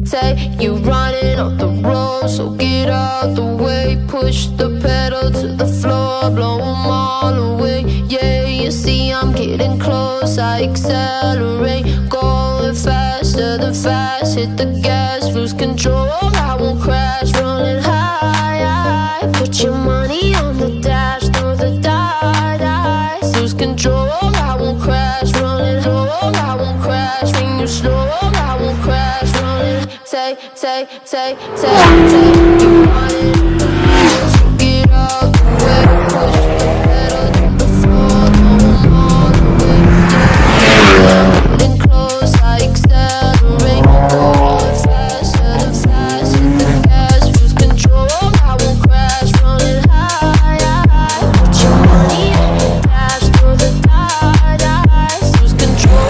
Take you running off the road, so get out the way. Push the pedal to the floor, blow 'em all away. Yeah, you see I'm getting close, I accelerate. Going faster than fast, hit the gas, lose control. I won't crash, running high. Put your money on the dash, throw the dice, lose control. I won't crash, running low. I won't crash when you slow. I won't crash, running. Take you running. So get out the way, push the pedal to the floor, blow 'em all away. Yeah, getting close, I accelerate. Going faster than fast, hit the gas, lose control. I won't crash, running high. Put your money on the dash, throw the dice, lose control.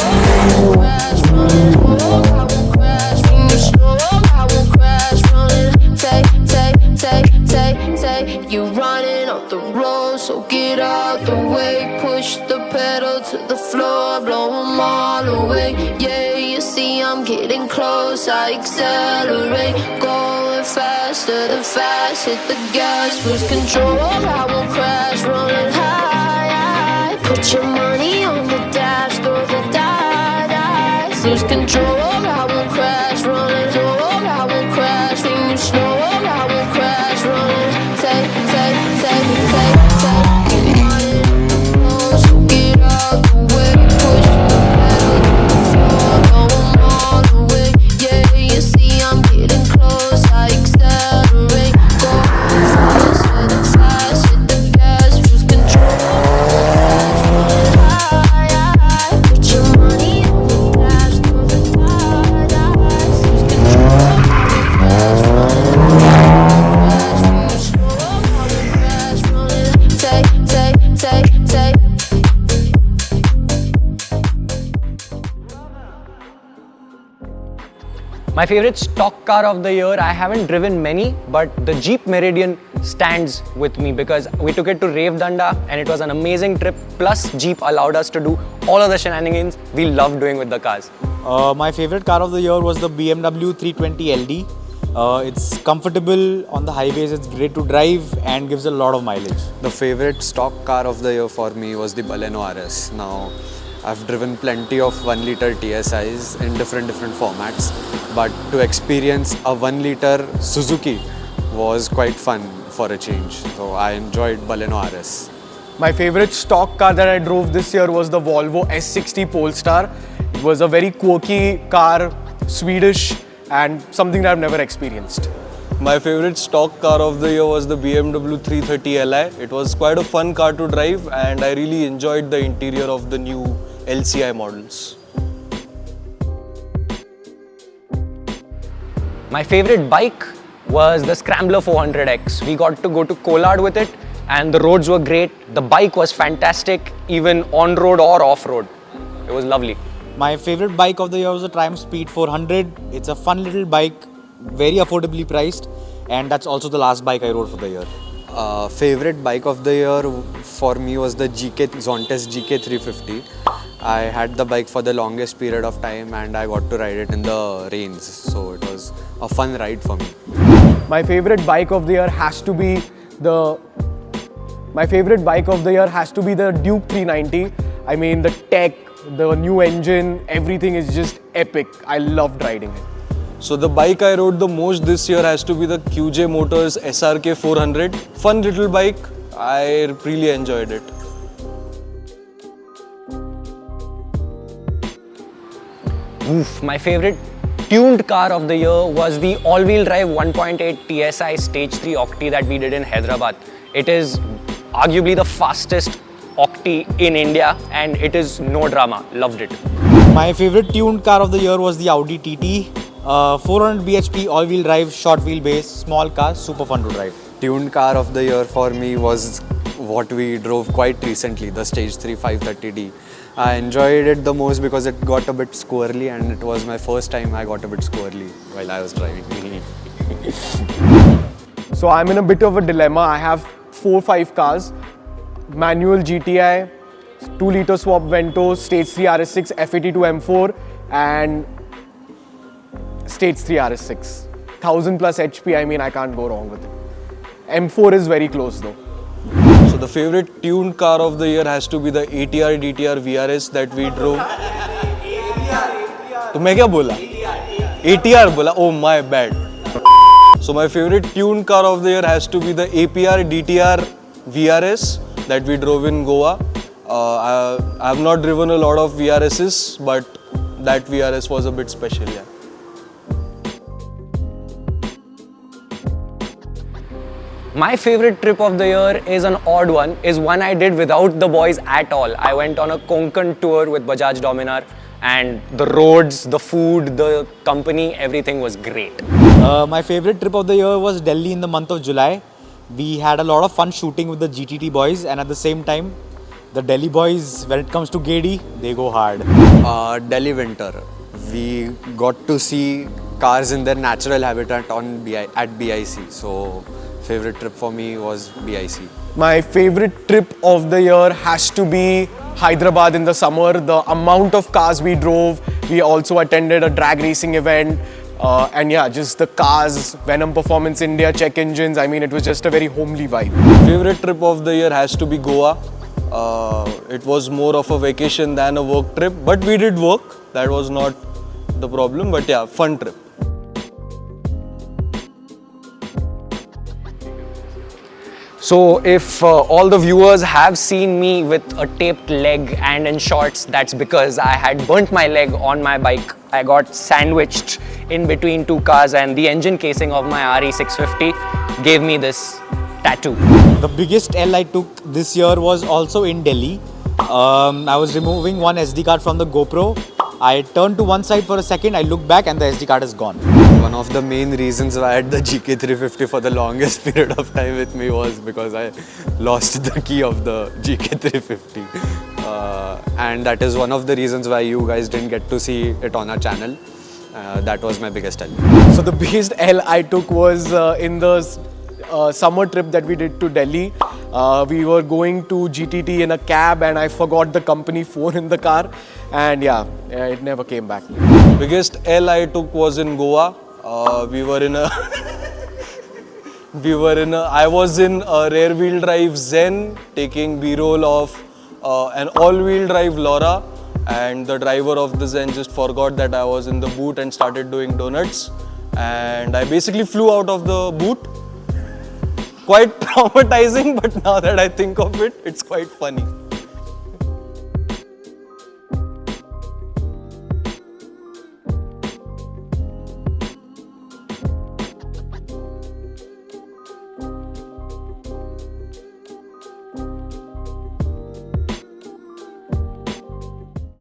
I won't crash, running low. I won't crash when you slow. I won't crash, running. Take you running off the road, so get out the way. Push the pedal to the floor, blow 'em all away. Yeah, you see I'm getting close, I accelerate. Going faster than fast, hit the gas, lose control. I won't crash, running high. Put your money on the dash, throw the dice, lose control. I won't crash, running low. I won't crash when you slow. I won't crash, running. Take you running low, so get out the way. Push the pedal to the floor, blow 'em all away. Yeah, you see I'm getting close, I accelerate. Going faster than fast, hit the gas, lose control. Running high. Put your money on the dash, throw the dice, lose control. Crash, running. Take. My favorite stock car of the year, I haven't driven many, but the Jeep Meridian stands with me because we took it to Rave Danda and it was an amazing trip. Plus, Jeep allowed us to do all of the shenanigans we love doing with the cars. My favorite car of the year was the BMW 320 LD. It's comfortable on the highways, it's great to drive and gives a lot of mileage. The favorite stock car of the year for me was the Baleno RS. Now, I've driven plenty of 1 liter TSIs in different formats, but to experience a 1 liter Suzuki was quite fun for a change. So I enjoyed Baleno RS. My favorite stock car that I drove this year was the Volvo S60 Polestar. It was a very quirky car, Swedish, and something that I've never experienced. My favorite stock car of the year was the BMW 330 Li. It was quite a fun car to drive and I really enjoyed the interior of the new LCI models. My favorite bike was the Scrambler 400X. We got to go to Kolad with it and the roads were great. The bike was fantastic, even on-road or off-road. It was lovely. My favorite bike of the year was the Triumph Speed 400. It's a fun little bike, very affordably priced, and that's also the last bike I rode for the year. Favorite bike of the year for me was the Zontes GK 350. I had the bike for the longest period of time and I got to ride it in the rains, so it was a fun ride for me. My favorite bike of the year has to be the Duke 390. I mean, the tech, the new engine, everything is just epic. I loved riding it. So the bike I rode the most this year has to be the QJ Motors SRK 400. Fun little bike. I really enjoyed it. My favorite tuned car of the year was the all-wheel drive 1.8 TSI Stage 3 Octi that we did in Hyderabad. It is arguably the fastest Octi in India and it is no drama. Loved it. My favorite tuned car of the year was the Audi TT. 400 bhp all-wheel drive, short wheelbase, small car, super fun to drive. Tuned car of the year for me was what we drove quite recently, the Stage 3 530D. I enjoyed it the most because it got a bit squirrely and it was my first time I got a bit squirrely while I was driving. So I'm in a bit of a dilemma. I have 4-5 cars, manual GTI, 2-liter swap Vento, Stage 3 RS6, F82 M4 and Stage 3 RS6. 1000 plus HP, I mean, I can't go wrong with it. M4 is very close though. So the favorite tuned car of the year has to be the ATR DTR VRS that we drove. तो मैं क्या बोला? ATR बोला. Oh my bad. So my favorite tuned car of the year has to be the APR DTR VRS that we drove in Goa. I have not driven a lot of VRSs, but that VRS was a bit special, yeah. My favorite trip of the year is an odd one, is one I did without the boys at all. I went on a Konkan tour with Bajaj Dominar, and the roads, the food, the company, everything was great. My favorite trip of the year was Delhi in the month of July. We had a lot of fun shooting with the GTT boys, and at the same time, the Delhi boys, when it comes to Gedi, they go hard. Delhi winter. We got to see cars in their natural habitat at BIC. So favorite trip for me was BIC. My favorite trip of the year has to be Hyderabad in the summer. The amount of cars we drove. We also attended a drag racing event. And yeah, just the cars, Venom Performance India, check engines. I mean, it was just a very homely vibe. Favorite trip of the year has to be Goa. It was more of a vacation than a work trip, but we did work. That was not the problem, but yeah, fun trip. So if all the viewers have seen me with a taped leg and in shorts, that's because I had burnt my leg on my bike. I got sandwiched in between two cars, and the engine casing of my RE650 gave me this tattoo. The biggest L I took this year was also in Delhi. I was removing one SD card from the GoPro. I turned to one side for a second, I looked back and the SD card is gone. One of the main reasons why I had the GK350 for the longest period of time with me was because I lost the key of the GK350. And that is one of the reasons why you guys didn't get to see it on our channel. That was my biggest L. So the biggest L I took was in the summer trip that we did to Delhi. We were going to GTT in a cab and I forgot the company phone in the car, and yeah, it never came back. Biggest L I took was in Goa. We were in a I was in a rear wheel drive Zen taking B-roll of an all-wheel drive Laura, and the driver of the Zen just forgot that I was in the boot and started doing donuts, and I basically flew out of the boot. Quite traumatizing, but now that I think of it, it's quite funny.